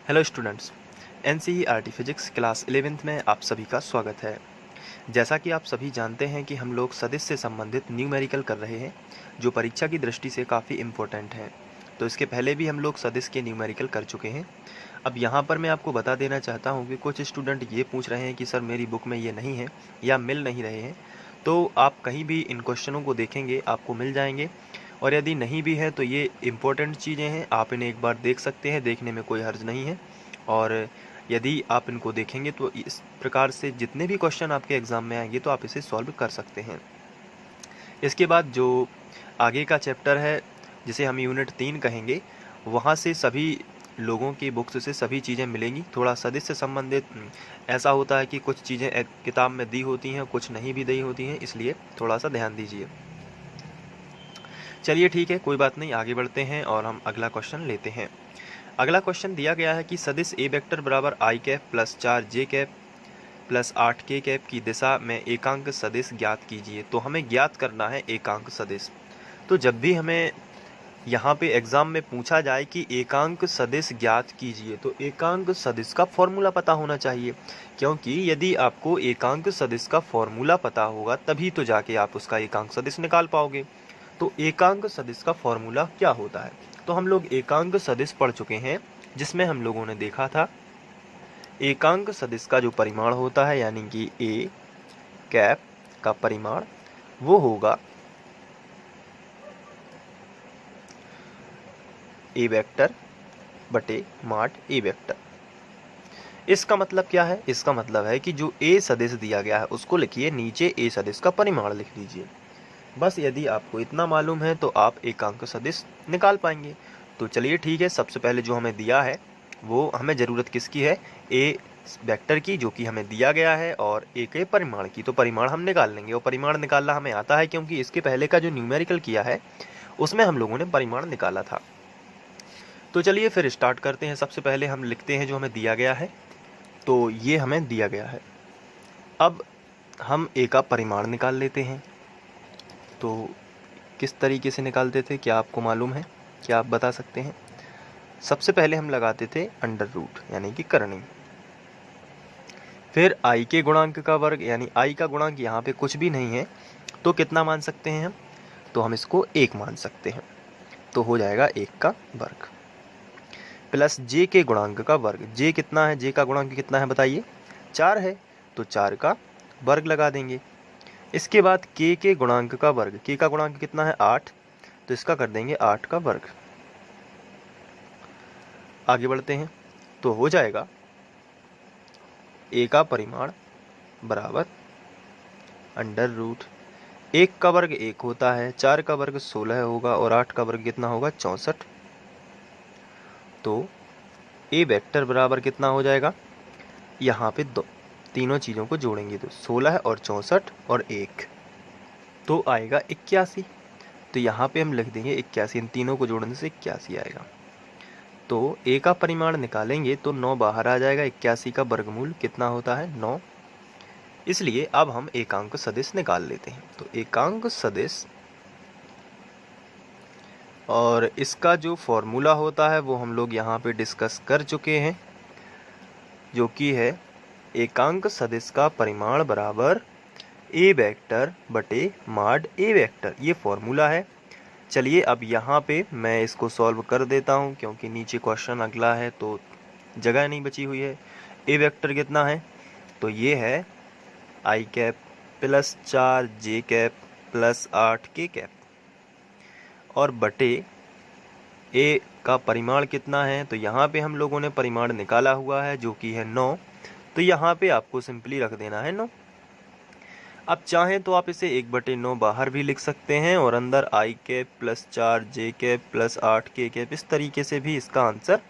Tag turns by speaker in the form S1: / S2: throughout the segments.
S1: Hello students, NCERT physics class 11th में आप सभी का स्वागत है। जैसा कि आप सभी जानते हैं कि हम लोग सदिश से संबंधित न्यूमेरिकल कर रहे हैं, जो परीक्षा की दृष्टि से काफ़ी इम्पोर्टेंट है। तो इसके पहले भी हम लोग सदिश के न्यूमेरिकल कर चुके हैं। अब यहाँ पर मैं आपको बता देना चाहता हूँ कि कुछ स्टूडेंट ये पूछ रहे हैं कि सर मेरी बुक में ये नहीं है या मिल नहीं रहे हैं। तो आप कहीं भी इन क्वेश्चनों को देखेंगे आपको मिल जाएंगे, और यदि नहीं भी है तो ये इम्पोर्टेंट चीज़ें हैं, आप इन्हें एक बार देख सकते हैं, देखने में कोई हर्ज नहीं है। और यदि आप इनको देखेंगे तो इस प्रकार से जितने भी क्वेश्चन आपके एग्ज़ाम में आएंगे तो आप इसे सॉल्व कर सकते हैं। इसके बाद जो आगे का चैप्टर है, जिसे हम यूनिट 3 कहेंगे, वहाँ से सभी लोगों की बुक्स से सभी चीज़ें मिलेंगी। थोड़ा सदिश से संबंधित ऐसा होता है कि कुछ चीज़ें किताब में दी होती हैं, कुछ नहीं भी दी होती हैं, इसलिए थोड़ा सा ध्यान दीजिए। चलिए ठीक है, कोई बात नहीं, आगे बढ़ते हैं और हम अगला क्वेश्चन लेते हैं। अगला क्वेश्चन दिया गया है कि सदिश ए वेक्टर बराबर आई कैप प्लस 4 जे कैप प्लस 8 के कैप की दिशा में एकांक सदिश ज्ञात कीजिए। तो हमें ज्ञात करना है एकांक सदिश। तो जब भी हमें यहाँ पे एग्जाम में पूछा जाए कि एकांक सदिश ज्ञात कीजिए, तो एकांक सदिश का फॉर्मूला पता होना चाहिए, क्योंकि यदि आपको एकांक सदिश का फॉर्मूला पता होगा तभी तो जाके आप उसका एकांक सदिश निकाल पाओगे। तो एकांक सदिश का फॉर्मूला क्या होता है? तो हम लोग एकांक सदिश पढ़ चुके हैं, जिसमें हम लोगों ने देखा था एकांक सदिश का जो परिमाण होता है, यानी कि ए कैप का परिमाण, वो होगा ए वेक्टर बटे माड ए वेक्टर। इसका मतलब क्या है? इसका मतलब है कि जो ए सदिश दिया गया है उसको लिखिए नीचे ए सदिश का परिमाण लिख लीजिए। बस यदि आपको इतना मालूम है तो आप एकांक सदिश निकाल पाएंगे। तो चलिए ठीक है, सबसे पहले जो हमें दिया है वो हमें ज़रूरत किसकी है? ए वेक्टर की, जो कि हमें दिया गया है, और ए के परिमाण की। तो परिमाण हम निकाल लेंगे, और परिमाण निकालना हमें आता है क्योंकि इसके पहले का जो न्यूमेरिकल किया है उसमें हम लोगों ने परिमाण निकाला था। तो चलिए फिर स्टार्ट करते हैं। सबसे पहले हम लिखते हैं जो हमें दिया गया है। तो ये हमें दिया गया है। अब हम ए का परिमाण निकाल लेते हैं। तो किस तरीके से निकालते थे, क्या आपको मालूम है? क्या आप बता सकते हैं? सबसे पहले हम लगाते थे अंडर रूट, यानी कि करनी। फिर आई के गुणांक का वर्ग, यानी आई का गुणांक यहाँ पे कुछ भी नहीं है, तो कितना मान सकते हैं हम? तो हम इसको 1 मान सकते हैं, तो हो जाएगा 1 का वर्ग। प्लस जे के गुणांक का वर्ग। जे कितना है? जे का गुणांक कितना है बताइए? 4 है, तो 4 का वर्ग लगा देंगे। इसके बाद के गुणांक का वर्ग। के का गुणांक कितना है? 8, तो इसका कर देंगे 8 का वर्ग। आगे बढ़ते हैं, तो हो जाएगा ए का परिमाण बराबर अंडर रूट 1 का वर्ग 1 होता है, 4 का वर्ग 16 होगा, और 8 का वर्ग कितना होगा? 64। तो ए वेक्टर बराबर कितना हो जाएगा? यहाँ पे तीनों चीज़ों को जोड़ेंगे तो 16 और 64 और 1, तो आएगा 81। तो यहाँ पे हम लिख देंगे 81, इन तीनों को जोड़ने से 81 आएगा। तो ए का परिमाण निकालेंगे तो 9 बाहर आ जाएगा। 81 का वर्गमूल कितना होता है? 9। इसलिए अब हम एकांक सदिश निकाल लेते हैं। तो एकांक सदिश, और इसका जो फॉर्मूला होता है वो हम लोग यहाँ पे डिस्कस कर चुके हैं, जो कि है एकांक सदिश का परिमाण बराबर ए वेक्टर बटे माड ए वेक्टर। ये फॉर्मूला है। चलिए अब यहाँ पे मैं इसको सॉल्व कर देता हूँ, क्योंकि नीचे क्वेश्चन अगला है तो जगह नहीं बची हुई है। ए वेक्टर कितना है? तो ये है आई कैप प्लस 4 जे कैप प्लस 8 के कैप, और बटे ए का परिमाण कितना है? तो यहाँ पे हम लोगों ने परिमाण निकाला हुआ है, जो कि है 9। तो यहाँ पे आपको सिंपली रख देना है 9। अब चाहें तो आप इसे 1/9 बाहर भी लिख सकते हैं, और अंदर आई कैप प्लस 4 जे कैप प्लस 8 के कैप, इस तरीके से भी इसका आंसर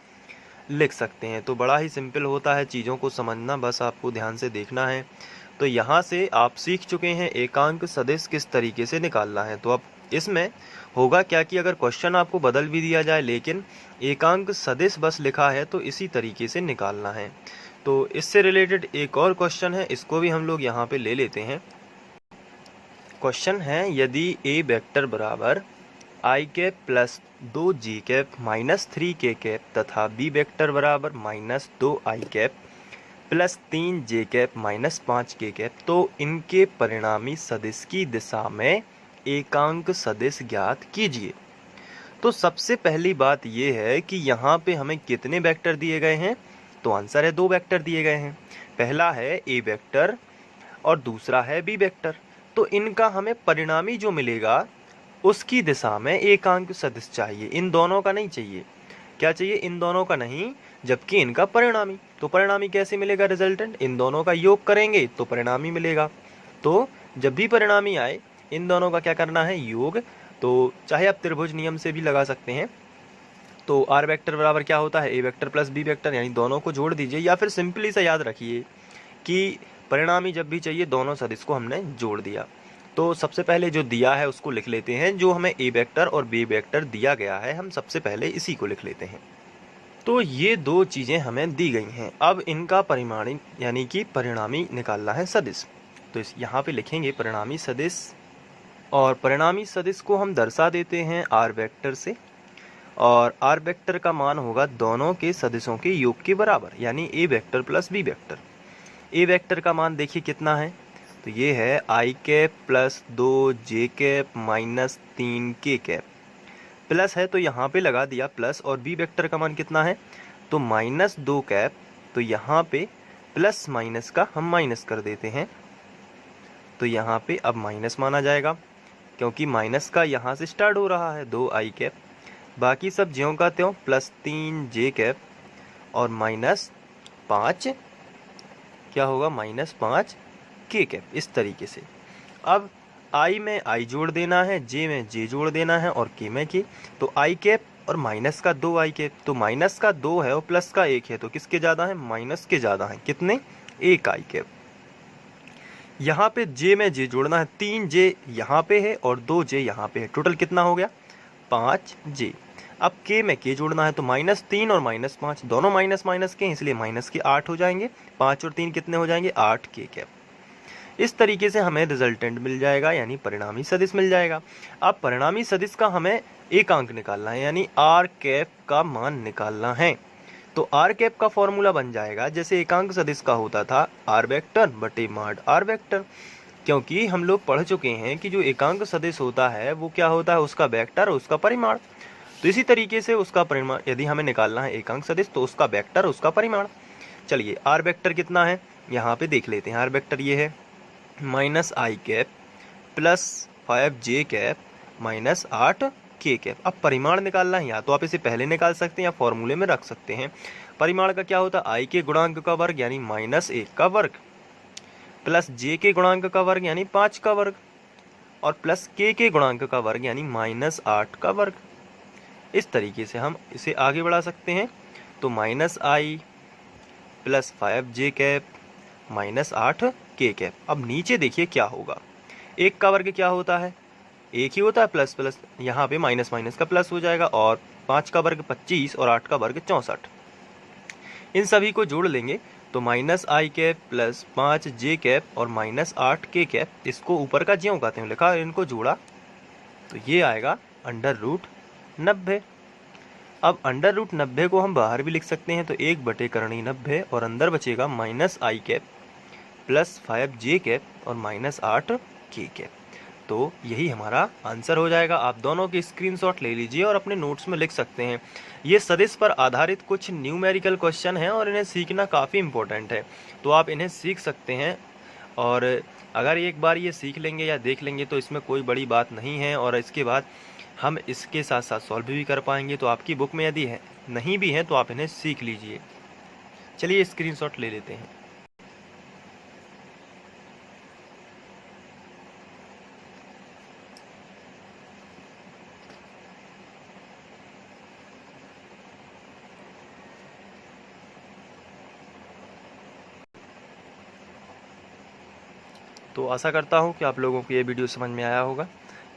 S1: लिख सकते हैं। तो बड़ा ही सिंपल होता है चीज़ों को समझना, बस आपको ध्यान से देखना है। तो यहाँ से आप सीख चुके हैं एकांक सदिश किस तरीके से निकालना है। तो अब इसमें होगा क्या कि अगर क्वेश्चन आपको बदल भी दिया जाए, लेकिन एकांक सदिश बस लिखा है, तो इसी तरीके से निकालना है। तो इससे रिलेटेड एक और क्वेश्चन है, इसको भी हम लोग यहाँ पे ले लेते हैं। क्वेश्चन है, यदि ए वेक्टर बराबर आई कैप प्लस 2 जे कैप माइनस 3 के कैप तथा बी वेक्टर बराबर माइनस 2 आई कैप प्लस 3 जे कैप माइनस 5 के कैप। तो इनके परिणामी सदिश की दिशा में एकांक सदिश ज्ञात कीजिए। तो सबसे पहली बात यह है कि यहाँ पे हमें कितने वेक्टर दिए गए हैं, तो आंसर है 2 वेक्टर दिए गए हैं। पहला है ए वेक्टर और दूसरा है बी वेक्टर। तो इनका हमें परिणामी जो मिलेगा उसकी दिशा में एकांक सदिश चाहिए, इन दोनों का नहीं चाहिए। क्या चाहिए? इन दोनों का नहीं, जबकि इनका परिणामी। तो परिणामी कैसे मिलेगा? रिजल्टेंट इन दोनों का योग करेंगे तो परिणामी मिलेगा। तो जब भी परिणामी आए इन दोनों का क्या करना है? योग। तो चाहे आप त्रिभुज नियम से भी लगा सकते हैं। तो आर वेक्टर बराबर क्या होता है? ए वेक्टर प्लस बी वेक्टर, यानी दोनों को जोड़ दीजिए, या फिर सिंपली सा याद रखिए कि परिणामी जब भी चाहिए दोनों सदिश को हमने जोड़ दिया। तो सबसे पहले जो दिया है उसको लिख लेते हैं। जो हमें ए वेक्टर और बी वेक्टर दिया गया है हम सबसे पहले इसी को लिख लेते हैं। तो ये 2 चीज़ें हमें दी गई हैं। अब इनका परिमाणी यानी कि परिणामी निकालना है सदिश। तो इस यहाँ पे लिखेंगे परिणामी सदिश, और परिणामी सदिश को हम दर्शा देते हैं आर वेक्टर से, और आर वेक्टर का मान होगा दोनों के सदिशों के योग के बराबर, यानी ए वेक्टर प्लस बी वेक्टर। ए वेक्टर का मान देखिए कितना है, तो ये है आई कैप प्लस 2 जे कैप माइनस 3 के कैप। प्लस है तो यहाँ पे लगा दिया प्लस, और बी वेक्टर का मान कितना है, तो माइनस 2 कैप। तो यहाँ पे प्लस माइनस का हम माइनस कर देते हैं, तो यहाँ पे अब माइनस माना जाएगा, क्योंकि माइनस का यहाँ से स्टार्ट हो रहा है 2 आई कैप। बाकी सब ज्यों का त्यों प्लस 3 जे कैप और माइनस 5 क्या होगा? माइनस 5 के कैप। इस तरीके से अब आई में आई जोड़ देना है, जे में जे जोड़ देना है और के में के। तो आई कैप और माइनस का 2 आई कैप, तो माइनस का 2 है और प्लस का 1 है, तो किसके ज़्यादा है? माइनस के ज़्यादा है। कितने? 1 आई कैप। यहाँ पे जे में जे जोड़ना है, 3 जे यहाँ पे है और 2 जे यहाँ पे है, टोटल कितना हो गया? 5 जे। अब के में के जोड़ना है, तो -3 और -5 दोनों माइनस माइनस के, इसलिए माइनस के 8 हो जाएंगे। 5 और 3 कितने हो जाएंगे? 8 के कैप। इस तरीके से हमें रिजल्टेंट मिल जाएगा, यानी परिणामी सदिश मिल जाएगा। अब परिणामी सदिश का हमें एकांक निकालना है, यानी आर कैप का मान निकालना है। तो आर कैप का फॉर्मूला बन जाएगा जैसे एकांक सदिश का होता था, आर वेक्टर बटे माड आर वेक्टर। क्योंकि हम लोग पढ़ चुके हैं कि जो एकांक सदिश होता है वो क्या होता है? उसका वेक्टर और उसका परिमाण। तो इसी तरीके से उसका परिमाण यदि हमें निकालना है एकांक सदिश, तो उसका वेक्टर उसका परिमाण। चलिए आर वेक्टर कितना है यहाँ पे देख लेते हैं। आर वेक्टर ये है माइनस आई कैप प्लस 5 जे कैप माइनस 8 के कैप। अब परिमाण निकालना है, या तो आप इसे पहले निकाल सकते हैं या फॉर्मूले में रख सकते हैं। परिमाण का क्या होता है? आई के गुणांक का वर्ग यानी -1 का वर्ग प्लस जे के गुणांक का वर्ग यानी 5 का वर्ग और प्लस के गुणांक का वर्ग यानी -8 का वर्ग। इस तरीके से हम इसे आगे बढ़ा सकते हैं। तो -i plus 5 J cap minus 8 के कैप। अब नीचे देखिए क्या होगा, 1 का वर्ग क्या होता है? 1 ही होता है, प्लस प्लस यहाँ पे माइनस माइनस का प्लस हो जाएगा, और 5 का वर्ग 25 और 8 का वर्ग 64। इन सभी को जोड़ लेंगे तो -i cap plus 5 J cap और -8 के कैप, इसको ऊपर का ज्यों कहते हैं लिखा, इनको जोड़ा तो ये आएगा √90। अब √90 को हम बाहर भी लिख सकते हैं, तो 1/90 और अंदर बचेगा -i cap plus 5 J cap और -8 के कैप। तो यही हमारा आंसर हो जाएगा। आप दोनों के स्क्रीनशॉट ले लीजिए और अपने नोट्स में लिख सकते हैं। ये सदिश पर आधारित कुछ न्यूमेरिकल क्वेश्चन हैं और इन्हें सीखना काफ़ी इम्पोर्टेंट है, तो आप इन्हें सीख सकते हैं। और अगर एक बार ये सीख लेंगे या देख लेंगे तो इसमें कोई बड़ी बात नहीं है, और इसके बाद हम इसके साथ साथ सॉल्व भी कर पाएंगे। तो आपकी बुक में यदि है नहीं भी है तो आप इन्हें सीख लीजिए। चलिए स्क्रीनशॉट ले लेते हैं। तो आशा करता हूँ कि आप लोगों को ये वीडियो समझ में आया होगा।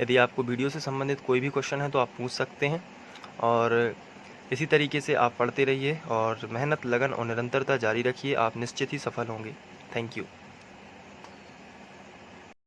S1: यदि आपको वीडियो से संबंधित कोई भी क्वेश्चन है तो आप पूछ सकते हैं, और इसी तरीके से आप पढ़ते रहिए और मेहनत, लगन और निरंतरता जारी रखिए। आप निश्चित ही सफल होंगे। Thank you.